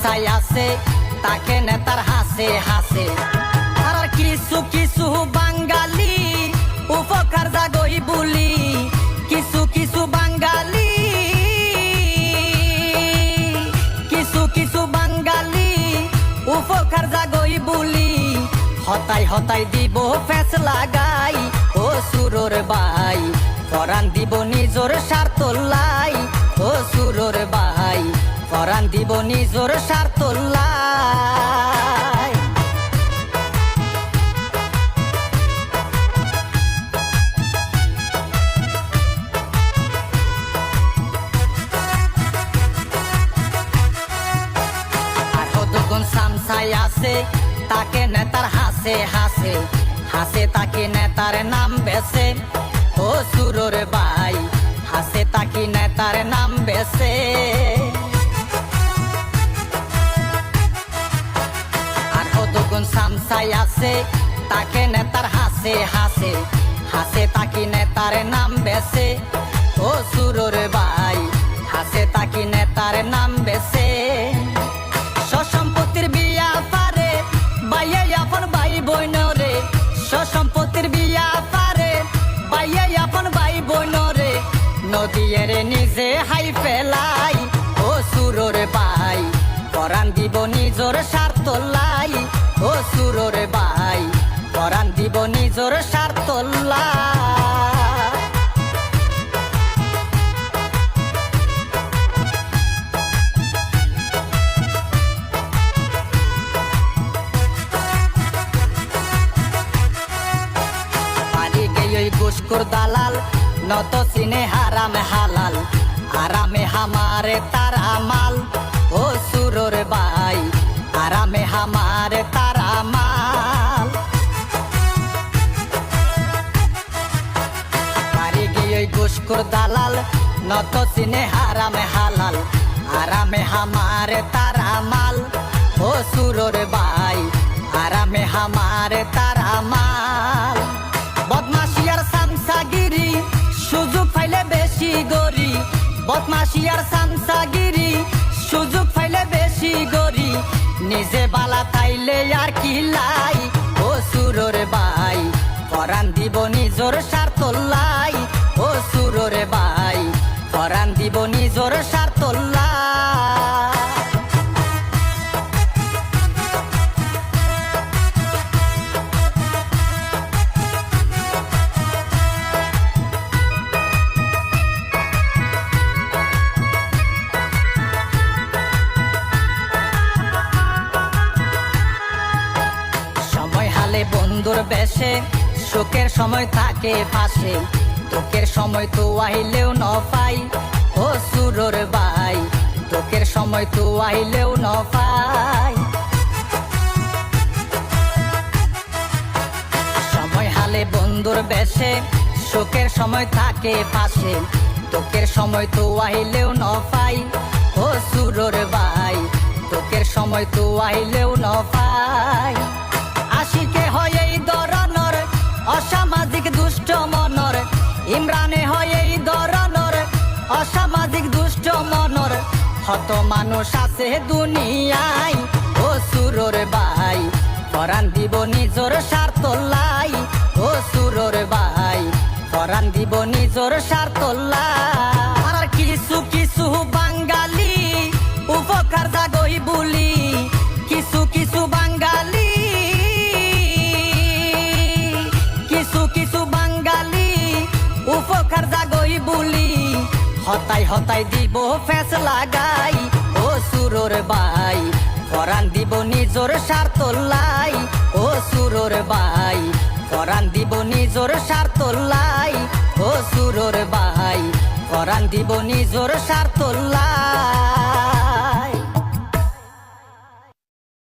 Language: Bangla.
সামসাই আছে তাকে নেতার হাসে হাসে। আর কিছু কিছু বাঙালি উপকার জাগই বলি, কিছু কিছু বাঙালি, কিছু কিছু বাঙালি উপকার জাগই বলি। হতাই হতাই দিব ফেস লাগাই ও সুরর বাই, পরাণ দিব নিজর স্বার্থ লাই ও সুরর বাই, পরাণ দিব নিজর স্বার্থ লাই। আর কতক্ষণ সামসাই আছে তাকে নেতার হাসে হাসে, হাসে তাকে নেতার নাম বেছে ও সুরর বাই, হাসে তাকে নেতার নাম বেছে। আর কতক্ষণ সামসাই আছে তাকে নেতার হাসে হাসে, হাসে তাকে নেতার নাম বেছে ও সুরর বাই, হাসে তাকে নেতার নাম বেছে। সম্পত্তির বিয়া পারে বাইয়ে আপন ভাই বোন রে, সম্পত্তির বিয়া পারে বাইয়ে আপন ভাই বোন রে, নদীর নিজে হাই ফেলাই ও সুরর বাই, পরাণ দিব নিজর স্বার্থ লাই ও সুরর বাই, পরাণ দিব নিজর স্বার্থ লাই। ঘুষখোর দালাল নত সিনে হারাম হালাল, আরামে হামারে তারা মাল ও সুরর বাই, আরামে হামারে তারা মাল। বাড়ি গিয়ে ঘুষখোর দালাল নত সিনে হারাম হালাল, আরামে হামারে তারা মাল ও সুরর বাই, আরামে হামারে তারা মাল। বদমাশি আর সামসাগিরি সুযোগ পাইলে বেশি গরি, বদমাশি আর সামসাগিরি সুযোগ পাইলে বেশি গরি, নিজে বালা তাইলে আর কি লাই ও সুরর বাই, পরাণ দিব নিজর স্বার্থ লাই ও সুরর বাই, পরাণ দিব নিজর স্বার্থ লাই। বন্ধুর বেশে সুখের সময় থাকে পাশে, দুঃখের সময় তো আইলেও ন পাই ও সুরর বাই, দুঃখের সময় তো আইলেও ন পাই। সময় হালে বন্ধুর বেশে সুখের সময় থাকে পাশে, দুঃখের সময় তো আইলেও ন পাই ও সুরর বাই, দুঃখের সময় তো আইলেও ন পাই। আশিকে হয় এই ধরনের অসামাজিক দুষ্ট মনর, ইমরানে হয় এই ধরনের অসামাজিক দুষ্ট মনর, হত মানুষ আছে দুনিয়ায় ও সুরর বাই, পরাণ দিব নিজর স্বার্থ লাই ও সুরর বাই, পরাণ দিব নিজর স্বার্থ লাই। আর কিছু কিছু বাঙালি উপকার জাগই বলি, কিছু কিছু বাঙালি, কিছু কিছু বাঙালি উপকার জাগই বলি, হতাই হতাই দিব ফেস লাগাই ও সুরর বাই, পরাণ দিব নিজর স্বার্থ লাই ও সুরর বাই, পরাণ দিব নিজর স্বার্থ লাই ও সুরর বাই, পরাণ দিব নিজর স্বার্থ লাই।